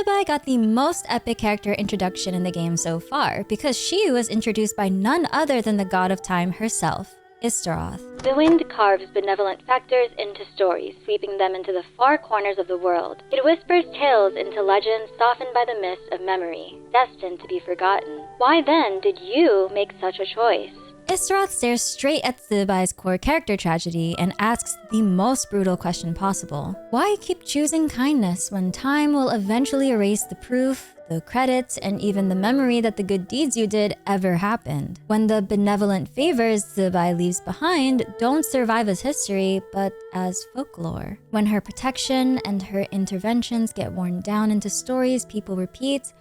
Zibai got the most epic character introduction in the game so far because she was introduced by none other than the god of time herself, Istaroth. The wind carves benevolent factors into stories, sweeping them into the far corners of the world. It whispers tales into legends softened by the mist of memory, destined to be forgotten. Why then did you make such a choice? Istaroth stares straight at Zibai's core character tragedy and asks the most brutal question possible. Why keep choosing kindness when time will eventually erase the proof, the credits, and even the memory that the good deeds you did ever happened? When the benevolent favors Zibai leaves behind don't survive as history, but as folklore. When her protection and her interventions get worn down into stories people repeat,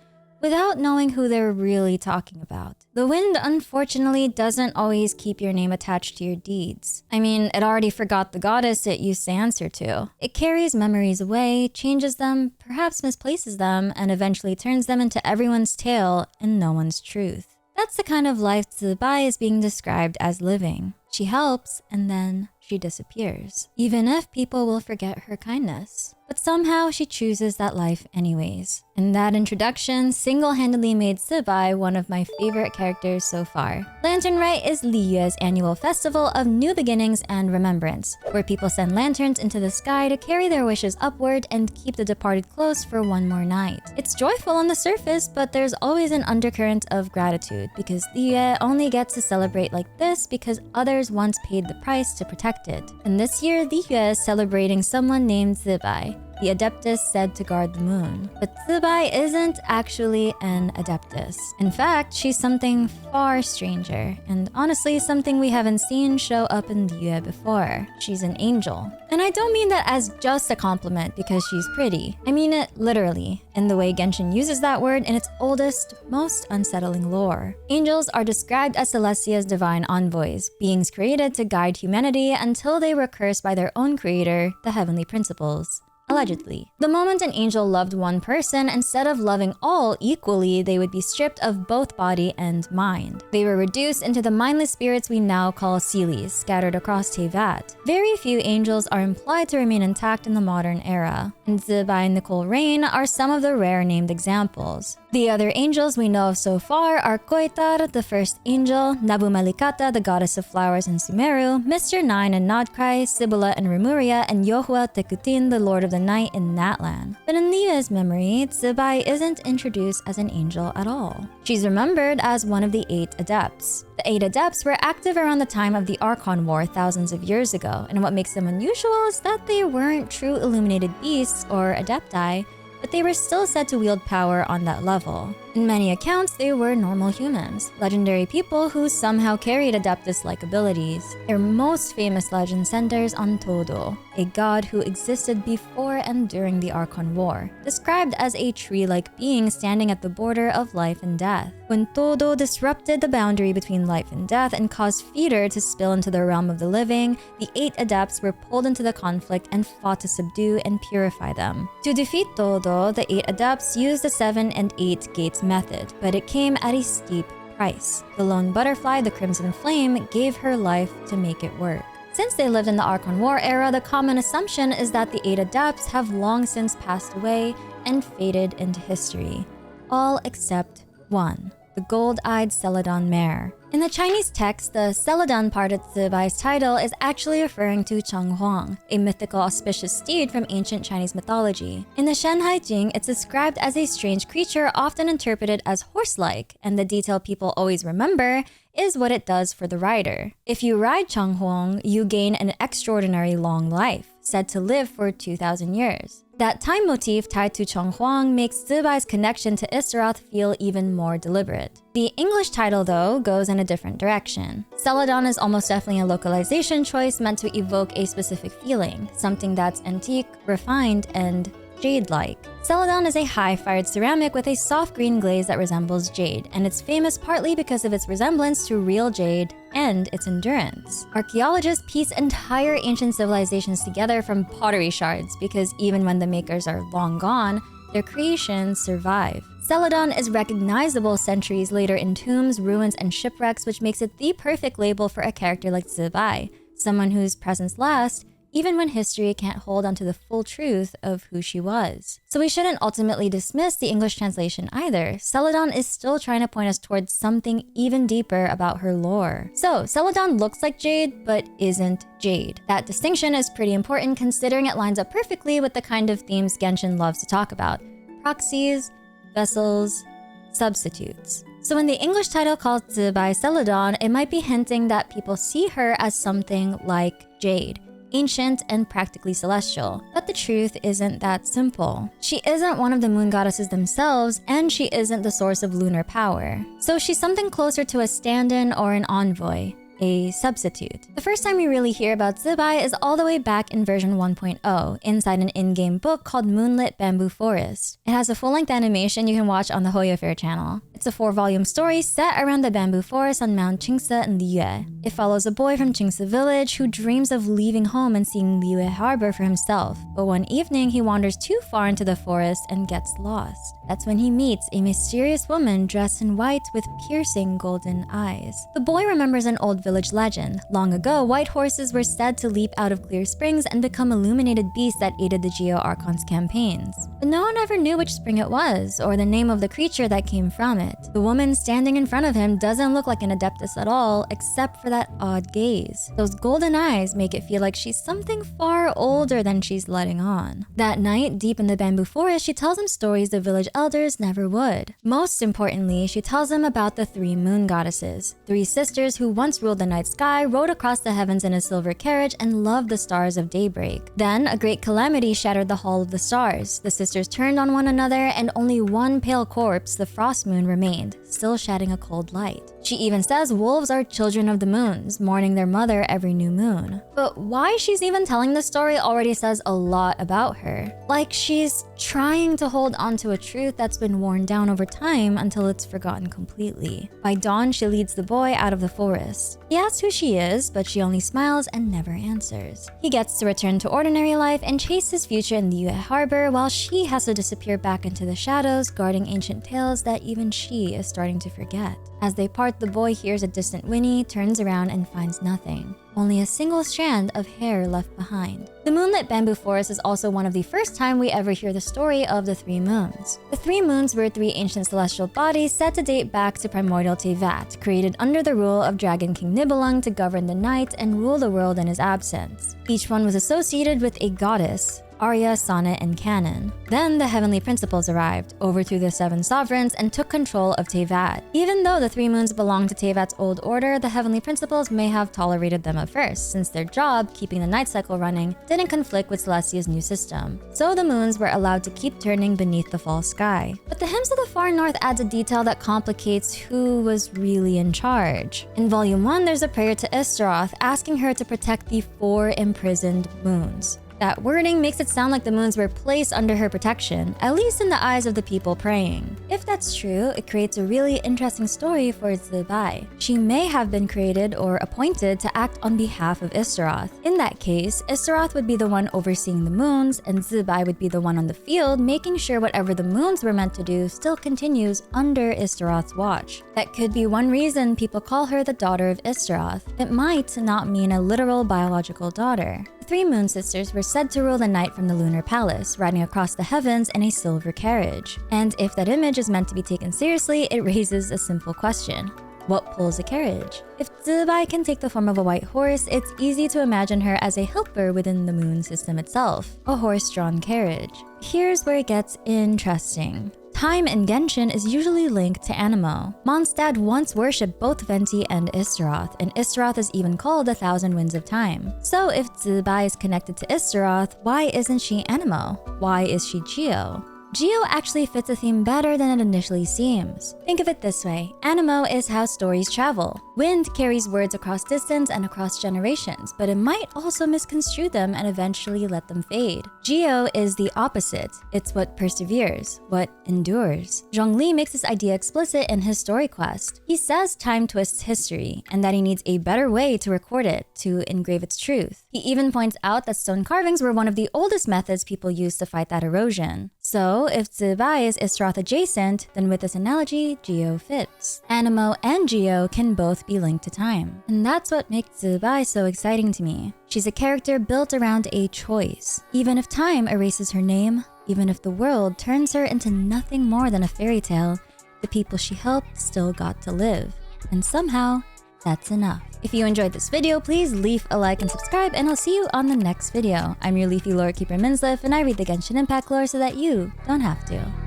without knowing who they're really talking about. The wind, unfortunately, doesn't always keep your name attached to your deeds. I mean, it already forgot the goddess it used to answer to. It carries memories away, changes them, perhaps misplaces them, and eventually turns them into everyone's tale and no one's truth. That's the kind of life Zibai is being described as living. She helps, and then she disappears, even if people will forget her kindness. But somehow she chooses that life anyways. And that introduction single-handedly made Zibai one of my favorite characters so far. Lantern Rite is Liyue's annual festival of new beginnings and remembrance, where people send lanterns into the sky to carry their wishes upward and keep the departed close for one more night. It's joyful on the surface, but there's always an undercurrent of gratitude because Liyue only gets to celebrate like this because others once paid the price to protect it. And this year, Liyue is celebrating someone named Zibai, the adeptus said to guard the moon. But Zibai isn't actually an adeptus. In fact, she's something far stranger, and honestly something we haven't seen show up in Liyue before. She's an angel. And I don't mean that as just a compliment because she's pretty. I mean it literally, in the way Genshin uses that word in its oldest, most unsettling lore. Angels are described as Celestia's divine envoys, beings created to guide humanity until they were cursed by their own creator, the heavenly principles. Allegedly. The moment an angel loved one person, instead of loving all equally, they would be stripped of both body and mind. They were reduced into the mindless spirits we now call Seelies, scattered across Teyvat. Very few angels are implied to remain intact in the modern era, and Zibai and Nicole Rain are some of the rare named examples. The other angels we know of so far are Koitar, the first angel, Nabu Malikata, the goddess of flowers in Sumeru, Mr. Nine and Nod-krai, Sibula and Remuria, and Yohua Tekutin, the lord of the night in Natlan. But in Liyue's memory, Zibai isn't introduced as an angel at all. She's remembered as one of the 8 adepts. The 8 adepts were active around the time of the Archon War thousands of years ago, and what makes them unusual is that they weren't true illuminated beasts or adepti, but they were still said to wield power on that level. In many accounts, they were normal humans, legendary people who somehow carried Adeptus-like abilities. Their most famous legend centers on Todo, a god who existed before and during the Archon War, described as a tree-like being standing at the border of life and death. When Todo disrupted the boundary between life and death and caused fever to spill into the realm of the living, the 8 adepts were pulled into the conflict and fought to subdue and purify them. To defeat Todo, the 8 adepts used the 7 and 8 gates method, but it came at a steep price. The lone butterfly, the Crimson Flame, gave her life to make it work. Since they lived in the Archon War era, the common assumption is that the 8 adepts have long since passed away and faded into history. All except one, the gold-eyed Celadon mare. In the Chinese text, the Celadon part of Zibai's title is actually referring to Changhuang, a mythical auspicious steed from ancient Chinese mythology. In the Shanhai Jing, it's described as a strange creature often interpreted as horse-like, and the detail people always remember is what it does for the rider. If you ride Changhuang, you gain an extraordinary long life, said to live for 2,000 years. That time motif tied to Changhuang makes Zibai's connection to Istaroth feel even more deliberate. The English title, though, goes in a different direction. Celadon is almost definitely a localization choice meant to evoke a specific feeling, something that's antique, refined, and jade-like. Celadon is a high-fired ceramic with a soft green glaze that resembles jade, and it's famous partly because of its resemblance to real jade and its endurance. Archaeologists piece entire ancient civilizations together from pottery shards because even when the makers are long gone, their creations survive. Celadon is recognizable centuries later in tombs, ruins, and shipwrecks, which makes it the perfect label for a character like Zibai, someone whose presence lasts even when history can't hold onto the full truth of who she was. So we shouldn't ultimately dismiss the English translation either. Celadon is still trying to point us towards something even deeper about her lore. So Celadon looks like Jade, but isn't Jade. That distinction is pretty important considering it lines up perfectly with the kind of themes Genshin loves to talk about: proxies, vessels, substitutes. So when the English title calls Zibai Celadon, it might be hinting that people see her as something like Jade, ancient and practically celestial. But the truth isn't that simple. She isn't one of the moon goddesses themselves, and she isn't the source of lunar power. So she's something closer to a stand-in or an envoy, a substitute. The first time we really hear about Zibai is all the way back in version 1.0, inside an in-game book called Moonlit Bamboo Forest. It has a full-length animation you can watch on the Hoya Fair channel. It's a 4-volume story set around the bamboo forest on Mount Qingse in Liyue. It follows a boy from Qingse village who dreams of leaving home and seeing Liyue harbor for himself. But one evening, he wanders too far into the forest and gets lost. That's when he meets a mysterious woman dressed in white with piercing golden eyes. The boy remembers an old village legend. Long ago, white horses were said to leap out of clear springs and become illuminated beasts that aided the Geo Archon's campaigns. But no one ever knew which spring it was, or the name of the creature that came from it. The woman standing in front of him doesn't look like an adeptess at all, except for that odd gaze. Those golden eyes make it feel like she's something far older than she's letting on. That night, deep in the bamboo forest, she tells him stories the village elders never would. Most importantly, she tells him about the 3 moon goddesses, 3 sisters who once ruled the night sky, rode across the heavens in a silver carriage, and loved the stars of daybreak. Then, a great calamity shattered the Hall of the Stars. The sisters turned on one another, and only one pale corpse, the frost moon, remained, still shedding a cold light. She even says wolves are children of the moons, mourning their mother every new moon. But why she's even telling this story already says a lot about her. Like she's trying to hold on to a truth that's been worn down over time until it's forgotten completely. By dawn, she leads the boy out of the forest. He asks who she is, but she only smiles and never answers. He gets to return to ordinary life and chase his future in Liyue Harbor, while she has to disappear back into the shadows, guarding ancient tales that even she is starting to forget. As they part, the boy hears a distant whinny, turns around, and finds nothing. Only a single strand of hair left behind. The Moonlit Bamboo Forest is also one of the first time we ever hear the story of the 3 moons. The 3 moons were 3 ancient celestial bodies said to date back to primordial Teyvat, created under the rule of Dragon King Nibelung to govern the night and rule the world in his absence. Each one was associated with a goddess: Arya, Sonnet, and Canon. Then the heavenly principles arrived, overthrew the 7 sovereigns, and took control of Teyvat. Even though the 3 moons belonged to Teyvat's old order, the heavenly principles may have tolerated them at first, since their job, keeping the night cycle running, didn't conflict with Celestia's new system. So the moons were allowed to keep turning beneath the fall sky. But the Hymns of the Far North adds a detail that complicates who was really in charge. In Volume 1, there's a prayer to Istaroth asking her to protect the 4 imprisoned moons. That wording makes it sound like the moons were placed under her protection, at least in the eyes of the people praying. If that's true, it creates a really interesting story for Zibai. She may have been created or appointed to act on behalf of Istaroth. In that case, Istaroth would be the one overseeing the moons, and Zibai would be the one on the field, making sure whatever the moons were meant to do still continues under Istaroth's watch. That could be one reason people call her the daughter of Istaroth. It might not mean a literal biological daughter. The 3 moon sisters were said to rule the night from the lunar palace, riding across the heavens in a silver carriage. And if that image is meant to be taken seriously, it raises a simple question. What pulls a carriage? If Zibai can take the form of a white horse, it's easy to imagine her as a helper within the moon system itself, a horse-drawn carriage. Here's where it gets interesting. Time in Genshin is usually linked to Anemo. Mondstadt once worshipped both Venti and Istaroth, and Istaroth is even called the Thousand Winds of Time. So if Zibai is connected to Istaroth, why isn't she Anemo? Why is she Geo? Geo actually fits the theme better than it initially seems. Think of it this way: Anemo is how stories travel. Wind carries words across distance and across generations, but it might also misconstrue them and eventually let them fade. Geo is the opposite. It's what perseveres, what endures. Zhongli makes this idea explicit in his story quest. He says time twists history, and that he needs a better way to record it, to engrave its truth. He even points out that stone carvings were one of the oldest methods people used to fight that erosion. So, if Zibai is Istaroth adjacent, then with this analogy, Geo fits. Anemo and Geo can both be linked to time. And that's what makes Zibai so exciting to me. She's a character built around a choice. Even if time erases her name, even if the world turns her into nothing more than a fairy tale, the people she helped still got to live. And somehow, that's enough. If you enjoyed this video, please leave a like and subscribe, and I'll see you on the next video. I'm your leafy lore keeper Minsleif, and I read the Genshin Impact lore so that you don't have to.